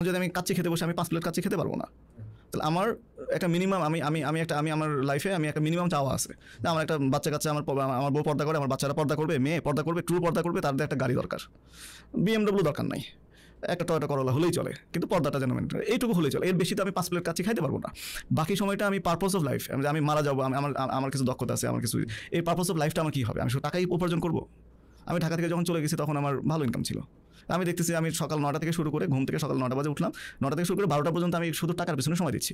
যদি আমি কাচ্চি খেতে বসে আমি 5 প্লেট কাচ্চি খেতে পারবো না। তাহলে আমার একটা মিনিমাম আমি আমার লাইফে আমি একটা মিনিমাম চাওয়া আছে যে আমার একটা বাচ্চা কাচ্চা আমার বউ পর্দা করে, আমার বাচ্চারা পর্দা করবে, মেয়ে পর্দা করবে, ট্রু পর্দা করবে, তাদের একটা গাড়ি দরকার। BMW দরকার নাই, একটা টয়োটা করোলা হলেই চলে, কিন্তু পর্দাটা যেন মেনটেন, এইটুকু হলেই চলে। এর বেশি তো আমি 5 প্লেট কাচ্চি খাইতে পারবো না। বাকি সময়টা আমি পারপোজ অফ লাইফ, আমি মারা যাবো, আমার কিছু দক্ষতা আছে, আমার কিছু, এই পারপোজ অফ লাইফটা আমার কী হবে? আমি শুধু টাকাই উপার্জন করবো? আমি ঢাকা থেকে যখন চলে গেছি তখন আমার ভালো ইনকাম ছিল। আমি দেখতেছি আমি সকাল 9টা থেকে শুরু করে, ঘুম থেকে সকাল 9টা বাজে উঠলাম, 9টা থেকে শুরু করে 12টা পর্যন্ত আমি শুধু টাকার পেছনে সময় দিচ্ছি।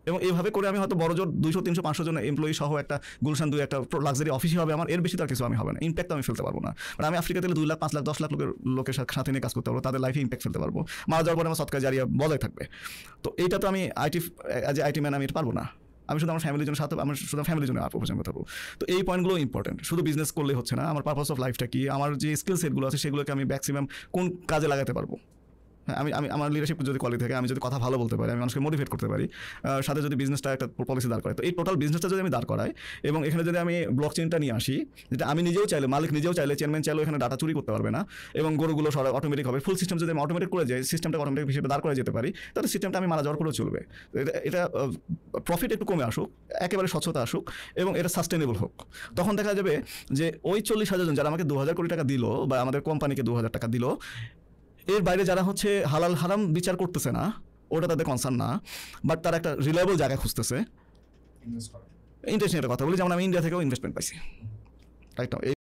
এবং এইভাবে করে আমি হয়তো বড়জোর 200, 300, 500 জন এমপ্লয়ি সহ একটা গুলশান 2 একটা লাক্সারি অফিসই হবে আমার, এর বেশি তার কিছু আমি হবে না। ইম্প্যাক্ট আমি ফেলতে পারবো না। বাট আমি আফ্রিকা থেকে 2 লাখ, 5 লাখ, 10 লাখ লোকের সাথে নিয়ে কাজ করতে পারবো, তাদের লাইফে ইম্প্যাক্ট ফেলতে পারবো। মারা যাওয়ার পরে আমার সৎকার জারিয়া বজায় থাকবে। তো এইটা তো আমি আইটি ম্যান আমি এটা পারবো না। আমি শুধু আমার ফ্যামিলির জন্য, সাথে আমার শুধু ফ্যামিলির জন্য উপার্জন করতে পারবো। তো এই পয়েন্টগুলো ইম্পর্টেন্ট। শুধু বিজনেস করলেই হচ্ছে না, আমার পারপাস অফ লাইফটা কি, আমার যে স্কিল সেটগুলো আছে সেগুলোকে আমি ম্যাক্সিমাম কোন কাজে লাগাতে পারবো। হ্যাঁ, আমি আমার লিডারশিপ যদি কোয়ালিটি থাকে, আমি যদি কথা ভালো বলতে পারি, আমি মানুষকে মোটিভেট করতে পারি, সাথে যদি বিজনেসটা একটা পলিসি দাঁড় করাই, তো এই টোটাল বিজনেসটা যদি আমি দাঁড় করাই এবং এখানে যদি আমি ব্লক চেইনটা নিয়ে আসি, যেটা আমি নিজেও চাইলে, মালিক নিজেও চাইলে, চেয়ারম্যান চাইলেও এখানে ডাটা চুরি করতে পারবে না, এবং গরুগুলো সব অটোমেটিক হবে, ফুল সিস্টেম যদি আমি অটোমেটিক করে যাই, সিস্টেমটা অটোমেটিক হিসেবে দাঁড় করা যেতে পারি, তাহলে সিস্টেমটা আমি মারা যাওয়ার পরেও চলবে। এটা প্রফিট একটু কমে আসুক, একেবারে স্বচ্ছতা আসুক, এবং এটা সাস্টেনেবল হোক। তখন দেখা যাবে যে ওই 40,000 জন যারা আমাকে 2,000 কোটি টাকা দিল, বা আমাদের কোম্পানিকে 2,000 টাকা দিল, এর বাইরে যারা হচ্ছে হালাল হারাম বিচার করতেছে না, ওটা তাদের কনসার্ন না, বাট তারা একটা রিলায়েবল জায়গা খুঁজতেছে। ইন্টারেস্টিং একটা কথা বলি, যেমন আমি ইন্ডিয়া থেকেও ইনভেস্টমেন্ট পাইছি, রাইট?